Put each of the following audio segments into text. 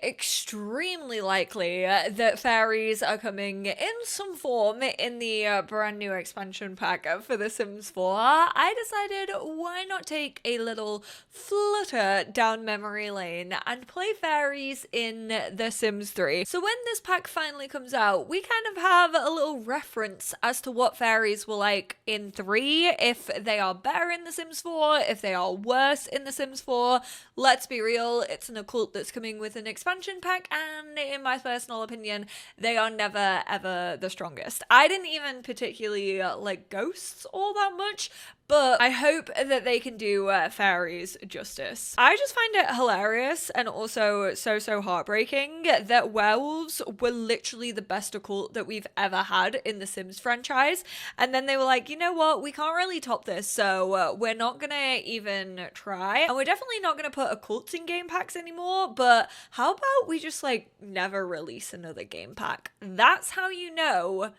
extremely likely that fairies are coming in some form in the brand new expansion pack for The Sims 4, I decided why not take a little flutter down memory lane and play fairies in The Sims 3. So when this pack finally comes out, we kind of have a little reference as to what fairies were like in 3, if they are better in The Sims 4, if they are worse in The Sims 4. Let's be real, it's an occult that's coming with an expansion pack, and in my personal opinion, they are never ever the strongest. I didn't even particularly like ghosts all that much, but I hope that they can do fairies justice. I just find it hilarious and also so heartbreaking that werewolves were literally the best occult that we've ever had in the Sims franchise, and then they were like, you know what, we can't really top this, so we're not gonna even try, and we're definitely not gonna put occults in game packs anymore, but how about we just like never release another game pack? That's how you know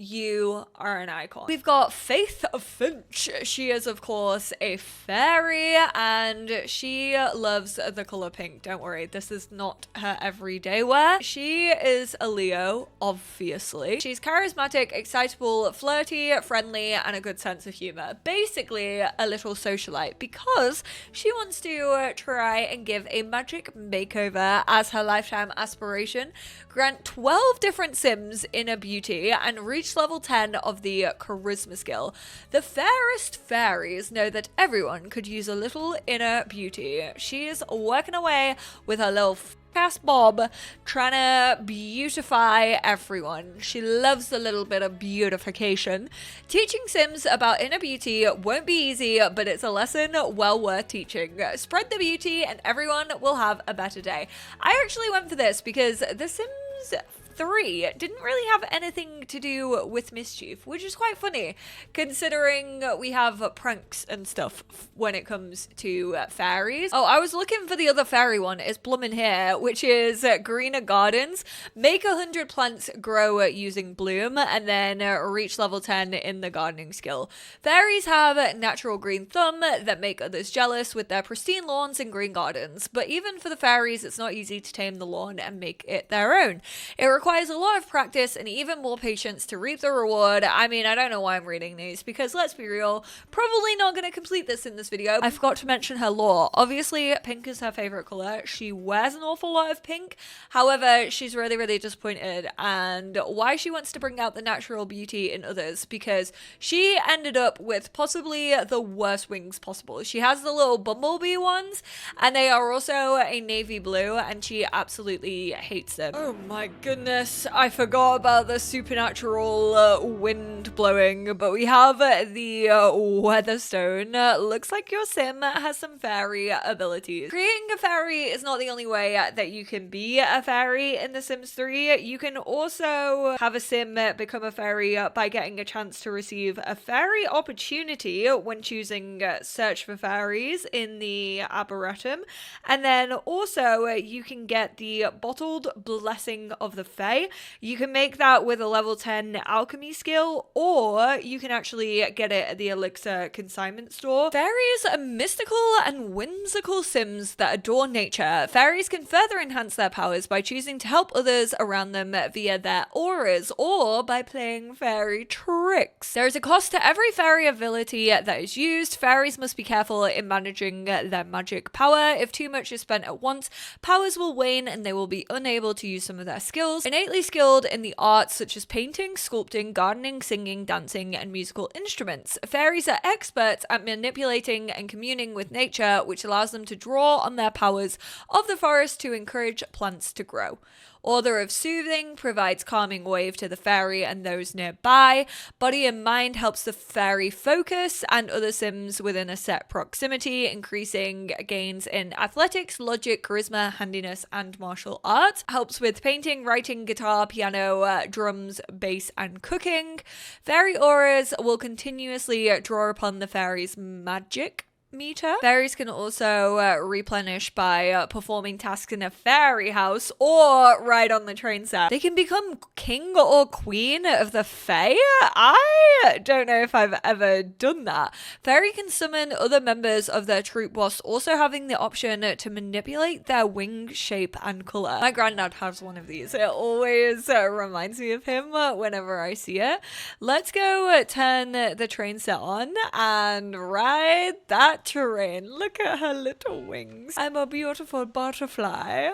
you are an icon. We've got Faith Finch. She is, of course, a fairy, and she loves the color pink. Don't worry, this is not her everyday wear. She is a Leo, obviously. She's charismatic, excitable, flirty, friendly, and a good sense of humor. Basically, a little socialite, because she wants to try and give a magic makeover as her lifetime aspiration, grant 12 different Sims inner beauty, and reach level 10 of the charisma skill. The fairest fairies know that everyone could use a little inner beauty. She is working away with her little ass bob, trying to beautify everyone. She loves a little bit of beautification. Teaching Sims about inner beauty won't be easy, but it's a lesson well worth teaching. Spread the beauty and everyone will have a better day. I actually went for this because The Sims 3 didn't really have anything to do with mischief, which is quite funny considering we have pranks and stuff when it comes to fairies. Oh, I was looking for the other fairy one. It's blooming here, which is greener gardens. Make 100 plants grow using bloom, and then reach level 10 in the gardening skill. Fairies have natural green thumb that make others jealous with their pristine lawns and green gardens, but even for the fairies, it's not easy to tame the lawn and make it their own. It requires a lot of practice and even more patience to reap the reward. I mean, I don't know why I'm reading these, because let's be real, probably not going to complete this in this video. I forgot to mention her lore. Obviously, pink is her favorite color. She wears an awful lot of pink. However, she's really disappointed, and why she wants to bring out the natural beauty in others, because she ended up with possibly the worst wings possible. She has the little bumblebee ones, and they are also a navy blue, and she absolutely hates them. Oh my goodness, I forgot about the supernatural wind blowing, but we have the Weatherstone. Looks like your sim has some fairy abilities. Creating a fairy is not the only way that you can be a fairy in The Sims 3. You can also have a sim become a fairy by getting a chance to receive a fairy opportunity when choosing search for fairies in the Arboretum, and then also you can get the bottled blessing of the Fae. You can make that with a level 10 alchemy skill, or you can actually get it at the Elixir consignment store. Fairies are mystical and whimsical Sims that adore nature. Fairies can further enhance their powers by choosing to help others around them via their auras, or by playing fairy tricks. There is a cost to every fairy ability that is used. Fairies must be careful in managing their magic power. If too much is spent at once, powers will wane and they will be unable to use some of their skills. Innately skilled in the arts such as painting, sculpting, gardening, singing, dancing, and musical instruments. Fairies are experts at manipulating and communing with nature, which allows them to draw on their powers of the forest to encourage plants to grow. Author of Soothing provides calming wave to the fairy and those nearby. Body and Mind helps the fairy focus and other Sims within a set proximity, increasing gains in athletics, logic, charisma, handiness, and martial arts. Helps with painting, writing, guitar, piano, drums, bass, and cooking. Fairy auras will continuously draw upon the fairy's magic meter. Fairies can also replenish by performing tasks in a fairy house or ride on the train set. They can become king or queen of the fae. I don't know if I've ever done that. Fairy can summon other members of their troop whilst also having the option to manipulate their wing shape and colour. My granddad has one of these. It always reminds me of him whenever I see it. Let's go turn the train set on and ride that terrain. Look at her little wings. I'm a beautiful butterfly.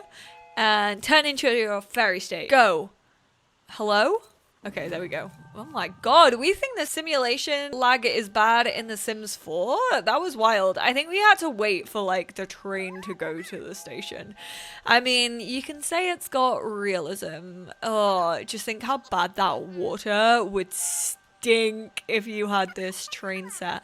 And turn into your fairy state. Go. Hello? Okay, there we go. Oh my god, we think the simulation lag is bad in The Sims 4? That was wild. I think we had to wait for like the train to go to the station. I mean, you can say it's got realism. Oh, just think how bad that water would stink if you had this train set.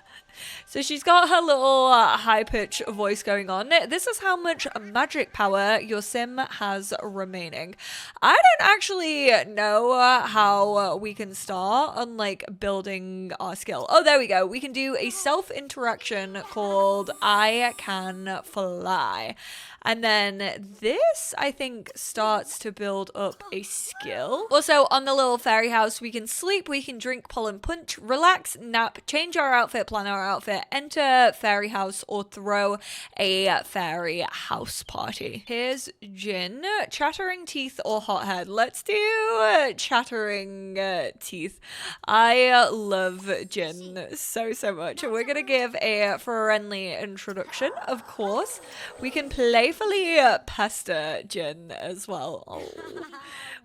So she's got her little high-pitched voice going on. This is how much magic power your sim has remaining. I don't actually know how we can start on like building our skill. Oh, there we go. We can do a self-interaction called I Can Fly. And then this, I think, starts to build up a skill. Also, on the little fairy house, we can sleep, we can drink pollen punch, relax, nap, change our outfit, plan our outfit, enter fairy house, or throw a fairy house party. Here's Jin, chattering teeth or hothead. Let's do chattering teeth. I love Jin so much. We're gonna give a friendly introduction, of course. We can playfully pester Jin as well. Oh,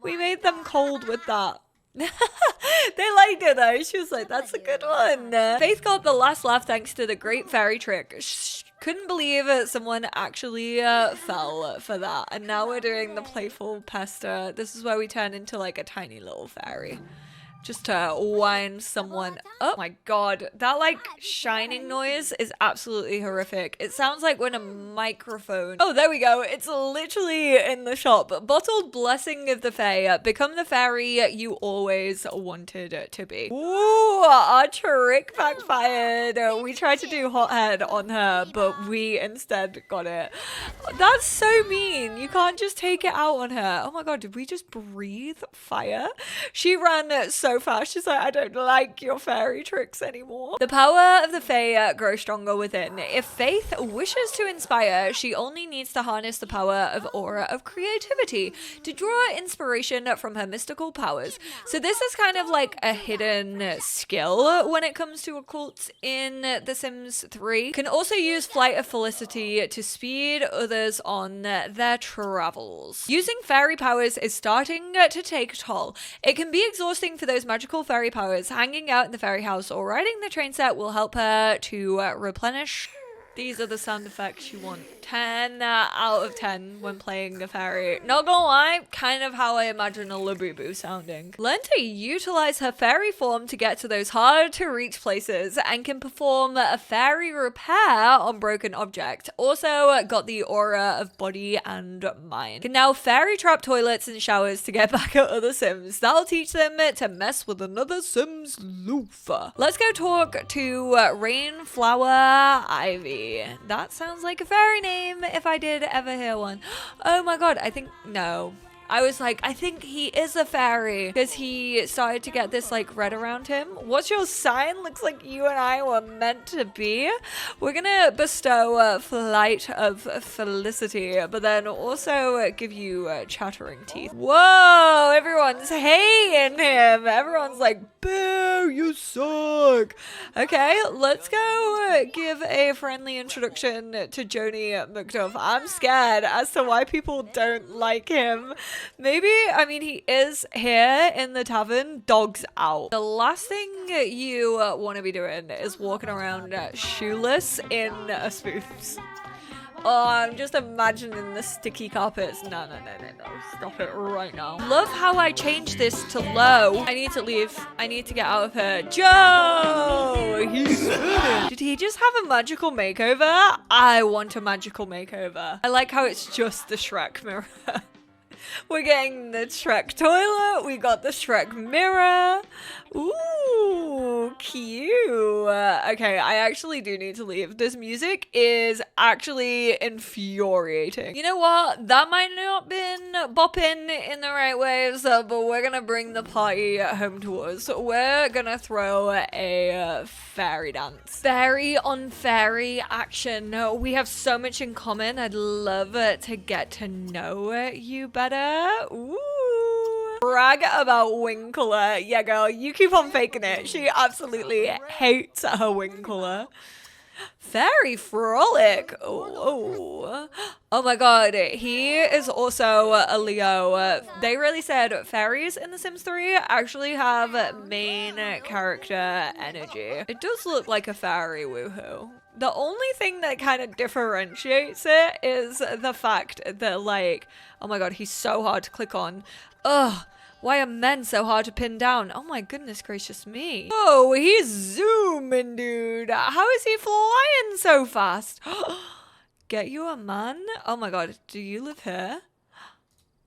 we made them cold with that. They liked it though. She was like, that's a good one. Faith got the last laugh thanks to the great fairy trick. Couldn't believe someone actually fell for that. And now we're doing the playful pester. This is where we turn into like a tiny little fairy. Just to wind someone up. Oh my god, that like shining noise is absolutely horrific. It sounds like when a microphone... Oh, there we go. It's literally in the shop. Bottled blessing of the fae. Become the fairy you always wanted to be. Ooh, our trick backfired. We tried to do hothead on her, but we instead got it. That's so mean. You can't just take it out on her. Oh my god, did we just breathe fire? She ran so fast. She's like, I don't like your fairy tricks anymore. The power of the fae grows stronger within. If Faith wishes to inspire, she only needs to harness the power of aura of creativity to draw inspiration from her mystical powers. So this is kind of like a hidden skill when it comes to occults in The Sims 3. Can also use Flight of Felicity to speed others on their travels. Using fairy powers is starting to take a toll. It can be exhausting for those magical fairy powers. Hanging out in the fairy house or riding the train set will help her to replenish. These are the sound effects you want. 10 out of 10 when playing the fairy. Not gonna lie, kind of how I imagine a Labubu sounding. Learn to utilize her fairy form to get to those hard to reach places and can perform a fairy repair on broken object. Also got the aura of body and mind. Can now fairy trap toilets and showers to get back at other Sims. That'll teach them to mess with another Sim's loofah. Let's go talk to Rainflower Ivy. That sounds like a fairy name if I did ever hear one. Oh my god, I think no. I was like, I think he is a fairy because he started to get this like red around him. What's your sign? Looks like you and I were meant to be. We're gonna bestow Flight of Felicity, but then also give you chattering teeth. Whoa, everyone's hating him. Everyone's like, boo, you suck. Okay, let's go give a friendly introduction to Joni McDuff. I'm scared as to why people don't like him. Maybe, I mean, he is here in the tavern, dogs out. The last thing you want to be doing is walking around shoeless in a spoofs. Oh, I'm just imagining the sticky carpets. No. Stop it right now. Love how I changed this to low. I need to leave. I need to get out of here. Joe! He's spinning. Did he just have a magical makeover? I want a magical makeover. I like how it's just the Shrek mirror. We're getting the Shrek toilet. We got the Shrek mirror. Ooh, cute. Okay, I actually do need to leave. This music is actually infuriating. You know what? That might not been bopping in the right ways, but we're gonna bring the party home to us. We're gonna throw a fairy dance. Fairy on fairy action. We have so much in common. I'd love to get to know you better. Ooh. Brag about wing color. Yeah, girl, you keep on faking it. She absolutely hates her wing color. Fairy frolic. Oh my god, he is also a Leo. They really said fairies in The Sims 3 actually have main character energy. It does look like a fairy, woohoo. The only thing that kind of differentiates it is the fact that, like, oh my god, he's so hard to click on. Ugh. Why are men so hard to pin down? Oh my goodness gracious me. Oh, he's zooming, dude. How is he flying so fast? Get you a man? Oh my god, do you live here?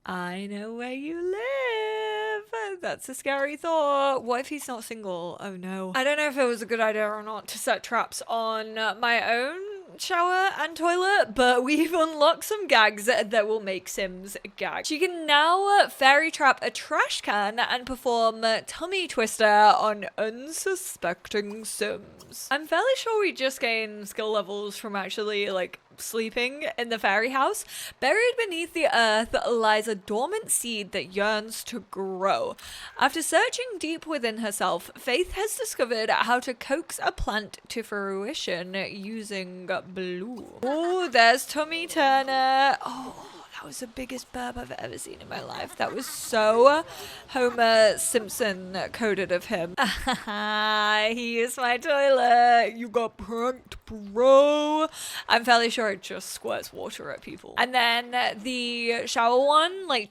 I know where you live. That's a scary thought. What if he's not single? Oh no. I don't know if it was a good idea or not to set traps on my own shower and toilet, but we've unlocked some gags that will make Sims gag. She can now fairy trap a trash can and perform tummy twister on unsuspecting Sims. I'm fairly sure we just gained skill levels from actually, like, sleeping in the fairy house. Buried beneath the earth lies a dormant seed that yearns to grow. After searching deep within herself, Faith has discovered how to coax a plant to fruition using blue. Oh, there's Tummy Turner. Oh, that was the biggest burp I've ever seen in my life. That was so Homer Simpson coded of him. He used my toilet. You got pranked, bro. I'm fairly sure it just squirts water at people. And then the shower one, like,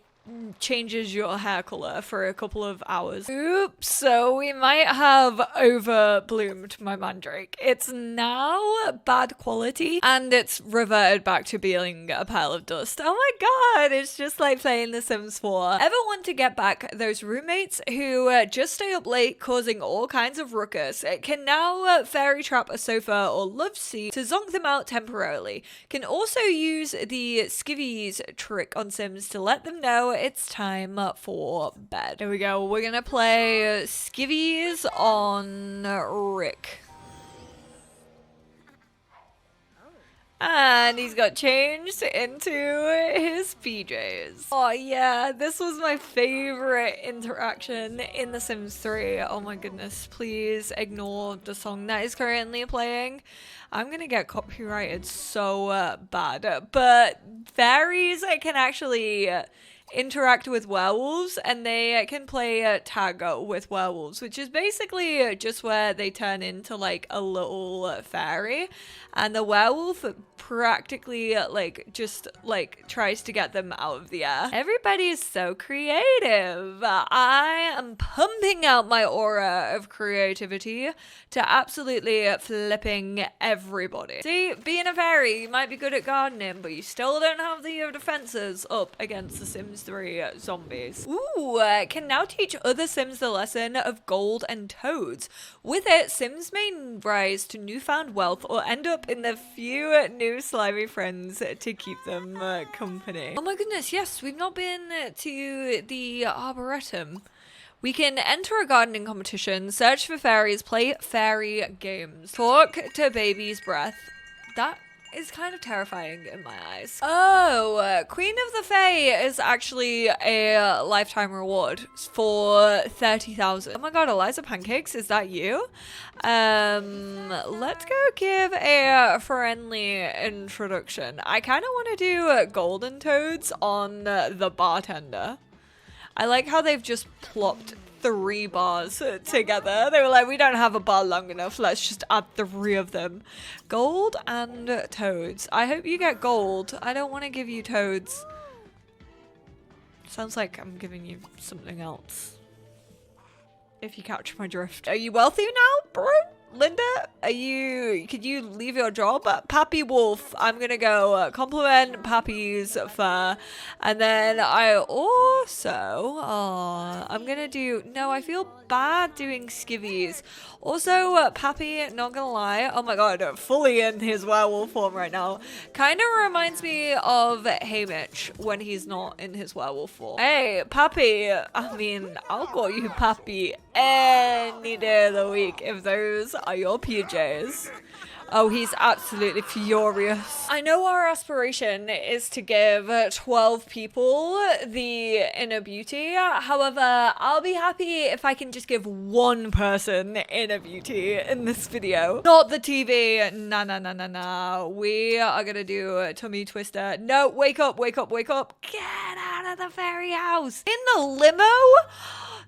changes your hair color for a couple of hours. Oops, so we might have over bloomed my mandrake. It's now bad quality and it's reverted back to being a pile of dust. Oh my god, it's just like playing The Sims 4. Ever want to get back those roommates who just stay up late causing all kinds of ruckus? It can now fairy trap a sofa or love seat to zonk them out temporarily. Can also use the skivvies trick on Sims to let them know it's time for bed. Here we go. We're gonna play skivvies on Rick. And he's got changed into his PJs. Oh yeah, this was my favorite interaction in The Sims 3. Oh my goodness, please ignore the song that is currently playing. I'm gonna get copyrighted so bad. But fairies can actually interact with werewolves and they can play tag with werewolves, which is basically just where they turn into like a little fairy and the werewolf practically like just like tries to get them out of the air. Everybody is so creative. I am pumping out my aura of creativity to absolutely flipping everybody. See, being a fairy, you might be good at gardening, but you still don't have the defenses up against the Sims 3 zombies. Ooh, can now teach other Sims the lesson of gold and toads. With it, Sims may rise to newfound wealth or end up in the few new slimy friends to keep them company. Oh my goodness, yes, we've not been to the Arboretum. We can enter a gardening competition, search for fairies, play fairy games, talk to baby's breath. That is kind of terrifying in my eyes. Oh, Queen of the Fae is actually a lifetime reward for 30,000. Oh my god, Eliza Pancakes, is that you? Let's go give a friendly introduction. I kind of want to do golden toads on the bartender. I like how they've just plopped 3 bars together. They were like, we don't have a bar long enough, let's just add 3 of them. Gold and toads. I hope you get gold. I don't want to give you toads. Sounds like I'm giving you something else. If you catch my drift. Are you wealthy now, bro? Linda, could you leave your job? Pappy Wolf, I'm gonna go compliment Pappy's fur. And then I also, I'm gonna do, no, I feel bad doing skivvies. Also, Pappy, not gonna lie, oh my god, fully in his werewolf form right now. Kind of reminds me of Haymitch when he's not in his werewolf form. Hey, Pappy, I mean, I'll call you Pappy any day of the week if those are your PJs. Oh, he's absolutely furious. I know our aspiration is to give 12 people the inner beauty. However, I'll be happy if I can just give one person inner beauty in this video. Not the TV. Nah. We are gonna do a tummy twister. No, wake up, wake up, wake up. Get out of the fairy house. In the limo?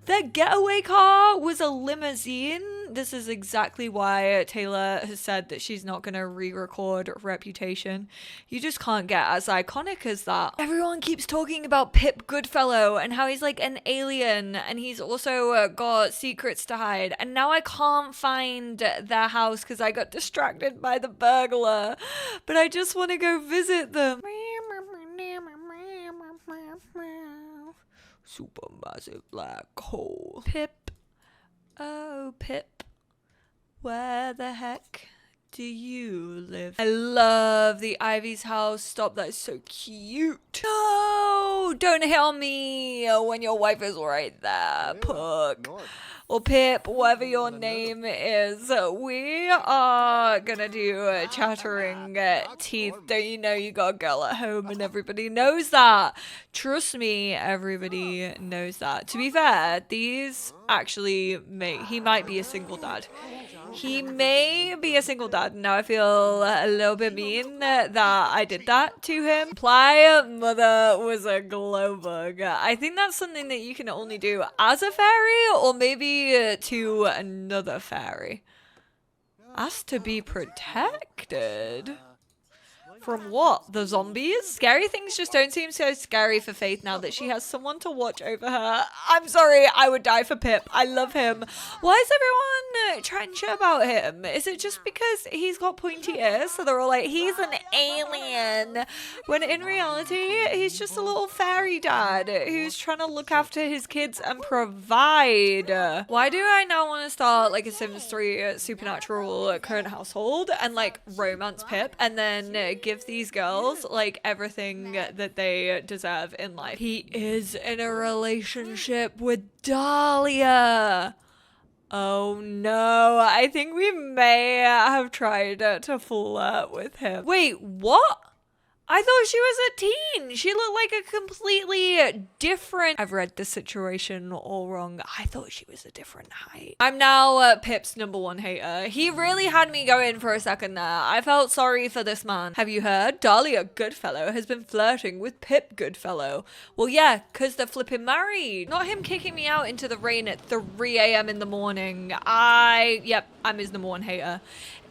That getaway car was a limousine. This is exactly why Taylor has said that she's not going to re-record Reputation. You just can't get as iconic as that. Everyone keeps talking about Pip Goodfellow and how he's like an alien and he's also got secrets to hide. And now I can't find their house because I got distracted by the burglar. But I just want to go visit them. Supermassive black hole. Pip. Oh, Pip. Where the heck do you live? I love the Ivy's house. Stop, that's so cute. No, don't hit on me when your wife is right there, Puck. Or Pip, whatever your name is. We are gonna do chattering teeth. Don't you know you got a girl at home and everybody knows that? Trust me, everybody knows that. To be fair, these actually he might be a single dad. He may be a single dad. Now I feel a little bit mean that I did that to him. Imply mother was a glow bug. I think that's something that you can only do as a fairy or maybe to another fairy. Asked to be protected. From what? The zombies? Scary things just don't seem so scary for Faith now that she has someone to watch over her. I'm sorry, I would die for Pip. I love him. Why is everyone trying shit about him? Is it just because he's got pointy ears? So they're all like, he's an alien. When in reality, he's just a little fairy dad who's trying to look after his kids and provide. Why do I now want to start like a Sims 3 supernatural current household and like romance Pip and then give these girls like everything that they deserve in life? He is in a relationship with Dahlia. Oh no, I think we may have tried to flirt with him. Wait, what? I thought she was a teen. She looked like a completely different... I've read the situation all wrong. I thought she was a different height. I'm now Pip's #1 hater. He really had me go in for a second there. I felt sorry for this man. Have you heard? Dahlia Goodfellow has been flirting with Pip Goodfellow. Well, yeah, because they're flipping married. Not him kicking me out into the rain at 3 a.m. in the morning. Yep, I'm his #1 hater.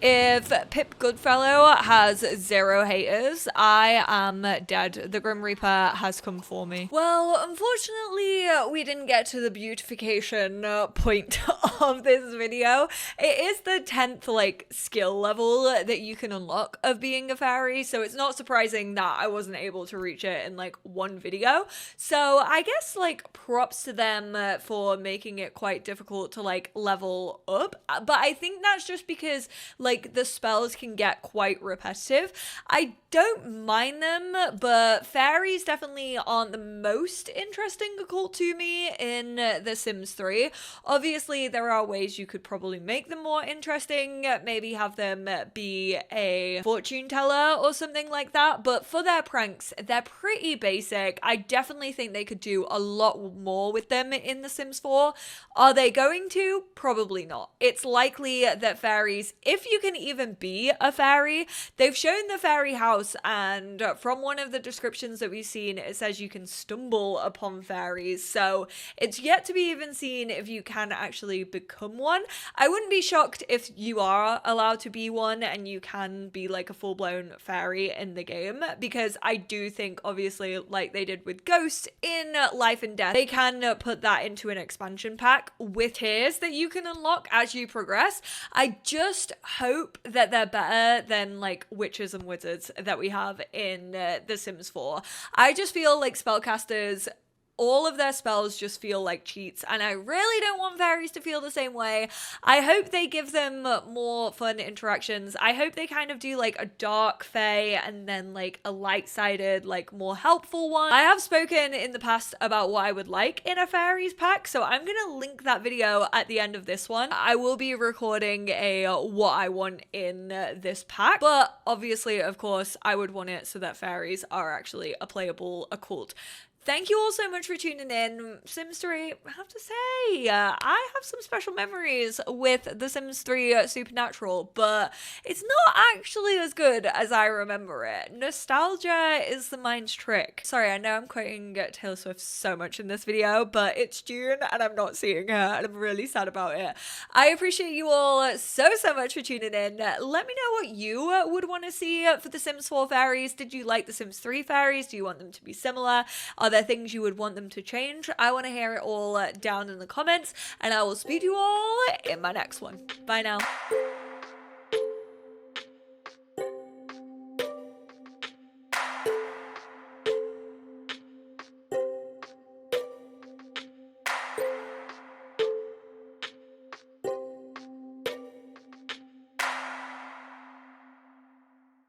If Pip Goodfellow has 0 haters, I am dead. The Grim Reaper has come for me. Well, unfortunately, we didn't get to the beautification point of this video. It is the 10th, like, skill level that you can unlock of being a fairy, so it's not surprising that I wasn't able to reach it in, like, one video. So I guess, like, props to them for making it quite difficult to, like, level up. But I think that's just because, like, the spells can get quite repetitive. I don't mind them, but fairies definitely aren't the most interesting occult to me in The Sims 3. Obviously, there are ways you could probably make them more interesting, maybe have them be a fortune teller or something like that, but for their pranks, they're pretty basic. I definitely think they could do a lot more with them in The Sims 4. Are they going to? Probably not. It's likely that fairies, if you can even be a fairy, they've shown the fairy house and and from one of the descriptions that we've seen, it says you can stumble upon fairies. So it's yet to be even seen if you can actually become one. I wouldn't be shocked if you are allowed to be one and you can be like a full-blown fairy in the game, because I do think, obviously, like they did with Ghost in Life and Death, they can put that into an expansion pack with tiers that you can unlock as you progress. I just hope that they're better than like witches and wizards that we have in The Sims 4. I just feel like spellcasters, all of their spells just feel like cheats, and I really don't want fairies to feel the same way. I hope they give them more fun interactions. I hope they kind of do like a dark fae and then like a light-sided, like more helpful one. I have spoken in the past about what I would like in a fairies pack, so I'm gonna link that video at the end of this one. I will be recording a what I want in this pack, but obviously, of course, I would want it so that fairies are actually a playable occult. Thank you all so much for tuning in. Sims 3, I have to say, I have some special memories with The Sims 3 Supernatural, but it's not actually as good as I remember it. Nostalgia is the mind's trick. Sorry, I know I'm quoting Taylor Swift so much in this video, but it's June and I'm not seeing her and I'm really sad about it. I appreciate you all so much for tuning in. Let me know what you would want to see for The Sims 4 fairies. Did you like The Sims 3 fairies? Do you want them to be similar? Are there things you would want them to change? I want to hear it all down in the comments, and I will speak to you all in my next one. Bye now.